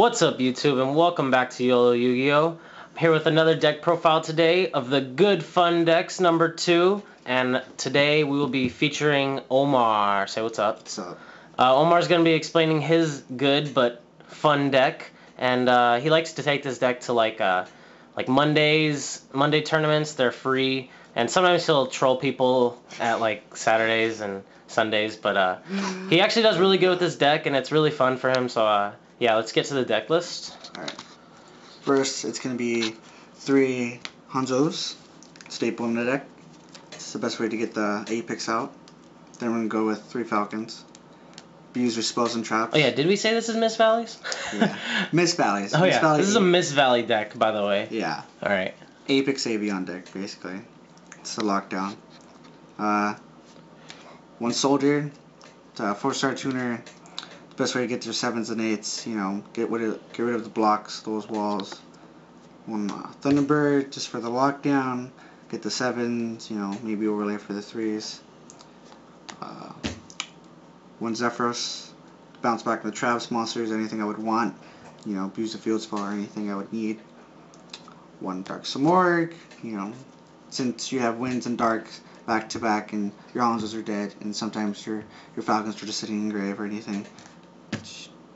What's up, YouTube, and welcome back to YOLO Yu-Gi-Oh! I'm here with another deck profile today of the Good Fun Decks number 2, and today we will be featuring Omar. Say what's up. What's up? Omar's going to be explaining his good but fun deck, and he likes to take this deck to like Monday tournaments. They're free, and sometimes he'll troll people at like Saturdays and Sundays, but he actually does really good with this deck, and it's really fun for him, so yeah, let's get to the deck list. Alright. First, it's going to be 3 Hanzos, staple in the deck. It's the best way to get the Apex out. Then we're going to go with 3 Falcons. Use your spells and traps. Oh yeah, did we say this is Miss Valleys? Yeah. Miss Valleys. Oh Miss yeah, Valley this is a Miss Valley deck, by the way. Yeah. Alright. Apex Avion deck, basically. It's a lockdown. 1 Soldier. It's a 4-star tuner. Best way to get your 7s and 8s, you know, get rid of the blocks, those walls. 1 Thunderbird, just for the lockdown. Get the 7s, you know, maybe overlay for the 3s. 1 Zephyros, bounce back the traps, monsters, anything I would want. You know, use the field spell or anything I would need. 1 Dark Samorg, you know, since you have winds and darks back to back and your Hanzos are dead and sometimes your Falcons are just sitting in grave or anything.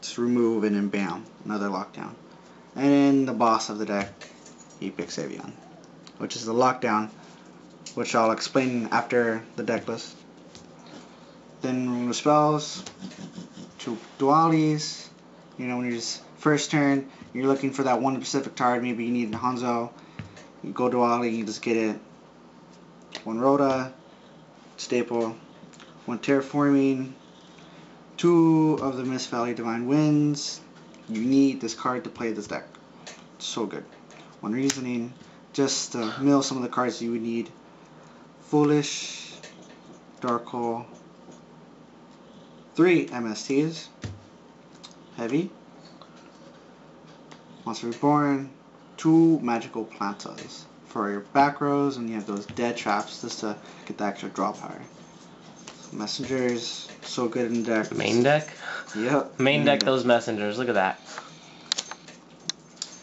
Just remove and then bam, another lockdown. And then the boss of the deck, Apex Avion, which is the lockdown, which I'll explain after the deck list. Then remove spells, 2 dualities. You know, when you're just first turn, you're looking for that one specific target. Maybe you need a Hanzo. You go duality, you just get it. 1 Rhoda, staple. 1 Terraforming. 2 of the Miss Valley Divine Winds. You need this card to play this deck. It's so good. 1 Reasoning, just to mill some of the cards you would need. Foolish, Dark Hole, 3 MSTs, Heavy, Monster Reborn, 2 Magical Plantas for your back rows, and you have those dead traps just to get the extra draw power. Messengers, so good in the deck. Main deck? Yep. Main deck, those messengers. Look at that.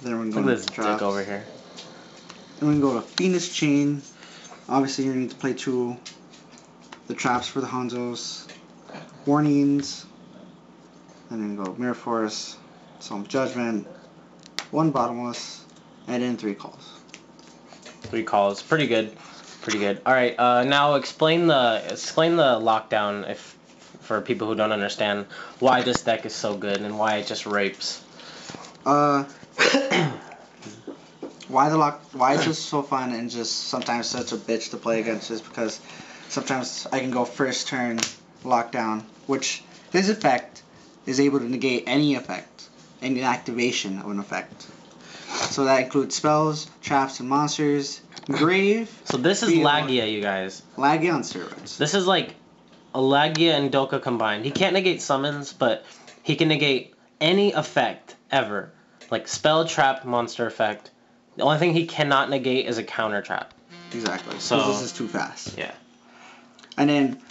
Then we're Look going at this deck over here. Then we can go to Phoenix Chain. Obviously, you need to play 2 the traps for the Hanzos. Warnings. And then go Mirror Force, some Judgment, 1 Bottomless, and then 3 calls. 3 calls. Pretty good. Pretty good. Alright, now explain the lockdown for people who don't understand why this deck is so good and why it just rapes. Why it's just so fun and just sometimes such a bitch to play against is because sometimes I can go first turn lockdown, which his effect is able to negate any effect, any activation of an effect. So that includes spells, traps, and monsters. Grave. So this is Lagia, you guys. Lagia on steroids. This is like a Lagia and Doka combined. He can't negate summons, but he can negate any effect ever. Like spell, trap, monster effect. The only thing he cannot negate is a counter trap. Exactly. So this is too fast. Yeah. And then,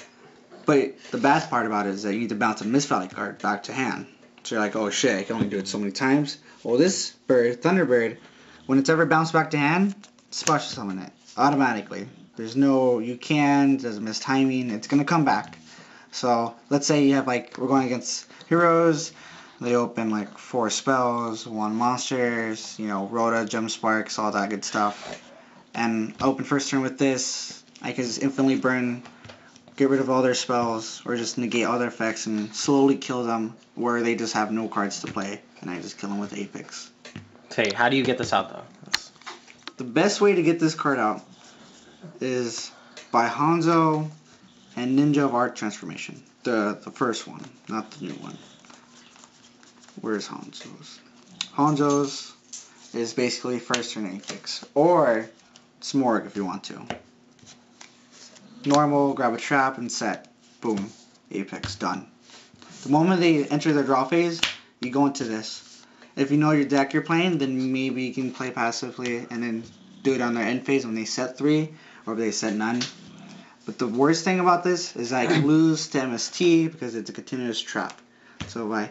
but the bad part about it is that you need to bounce a Miss Valley card back to hand. So you're like, oh shit, I can only do it so many times. Well, this bird, Thunderbird, when it's ever bounced back to hand, special summon it automatically. There's no, you can, there's a mistiming, it's gonna come back. So let's say you have like, we're going against heroes, they open like 4 spells, 1 monsters, you know, Rhoda, Gem Sparks, all that good stuff. And open first turn with this, I can just infinitely burn, get rid of all their spells, or just negate all their effects and slowly kill them where they just have no cards to play, and I just kill them with Apex. Okay, how do you get this out though? The best way to get this card out is by Hanzo and Ninja of Art Transformation. The first one, not the new one. Where's Hanzo's? Hanzo's is basically first turn Apex. Or Smorg if you want to. Normal, grab a trap and set. Boom. Apex, done. The moment they enter their draw phase, you go into this. If you know your deck you're playing, then maybe you can play passively and then do it on their end phase when they set 3 or if they set none. But the worst thing about this is I can lose to MST because it's a continuous trap. So by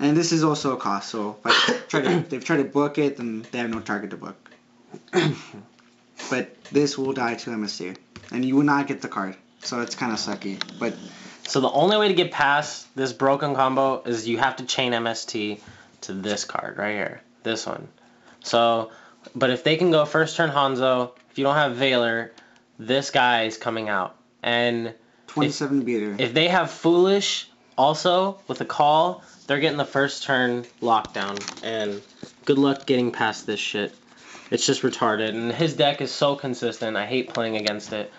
And this is also a cost, so if they've tried to book it, then they have no target to book. But this will die to MST, and you will not get the card, so it's kind of sucky. But so the only way to get past this broken combo is you have to chain MST to this card right here, this one. So, but if they can go first turn Hanzo, if you don't have Valor, this guy is coming out. And 27 beater. If they have Foolish also with a call, they're getting the first turn lockdown. And good luck getting past this shit. It's just retarded. And his deck is so consistent. I hate playing against it.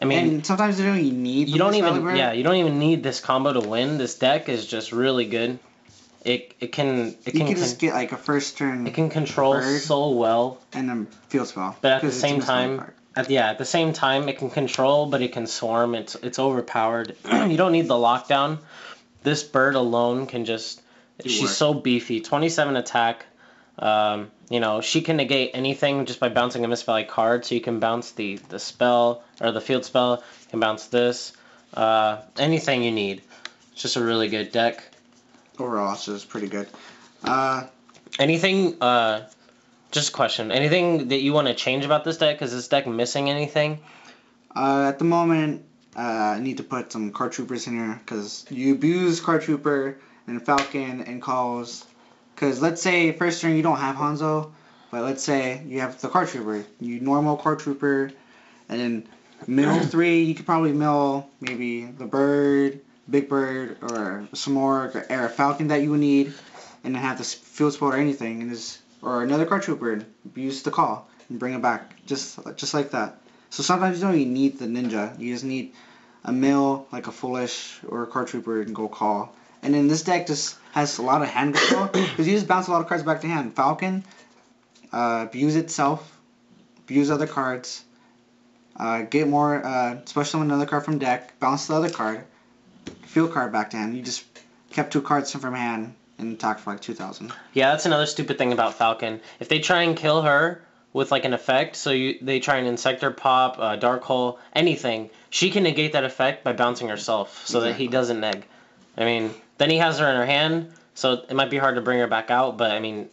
I mean, and sometimes you don't even need. You don't even need this combo to win. This deck is just really good. It can just get like a first turn. It can control bird so well. And then field spell. But at the same time, at the same time, it can control, but it can swarm. It's overpowered. You don't need the lockdown. This bird alone can just. She's so beefy. 27 attack. She can negate anything just by bouncing a Miss Valley card. So you can bounce the spell or the field spell. You can bounce this. Anything you need. It's just a really good deck. Overall, it's just pretty good. Anything? Just a question. Anything that you want to change about this deck? Is this deck missing anything? At the moment, I need to put some Card Troopers in here because you abuse Card Trooper and Falcon and calls. Because let's say first turn you don't have Hanzo, but let's say you have the Card Trooper. You normal Card Trooper, and then mill 3, you could probably mill maybe the Bird, Big Bird, or Samorg, or a Falcon that you would need, and then have this field spell or anything, and or another Card Trooper, use the call, and bring it back, just like that. So sometimes you don't even need the Ninja, you just need a mill, like a Foolish, or a Card Trooper, and go call. And then this deck just has a lot of hand control, because you just bounce a lot of cards back to hand. Falcon, abuse itself, abuse other cards, get more, special summon another card from deck, bounce the other card, field card back to hand. You just kept 2 cards from hand and attack for like 2,000. Yeah, that's another stupid thing about Falcon. If they try and kill her with like an effect, so they try and Insector Pop, Dark Hole, anything, she can negate that effect by bouncing herself so that he doesn't neg. I mean, then he has her in her hand, so it might be hard to bring her back out, but I mean,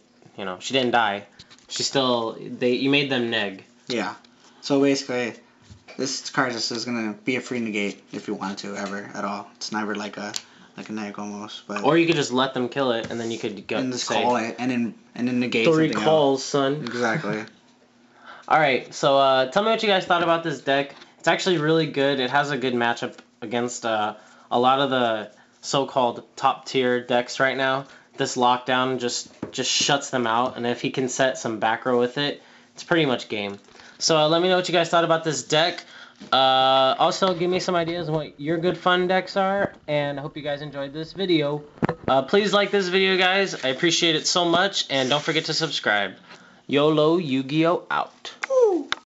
she didn't die. She still, you made them neg. Yeah. So basically, this card just is gonna be a free negate if you want to ever at all. It's never like a neg almost, but. Or you could just let them kill it, and then you could go and just call it, and then negate 3 something calls, else. son. Exactly. All right, so tell me what you guys thought about this deck. It's actually really good. It has a good matchup against a lot of the so-called top-tier decks right now. This lockdown just shuts them out, and if he can set some back row with it, it's pretty much game. So let me know what you guys thought about this deck. Also, give me some ideas on what your good fun decks are, and I hope you guys enjoyed this video. Please like this video, guys. I appreciate it so much, and don't forget to subscribe. YOLO Yu-Gi-Oh! Out.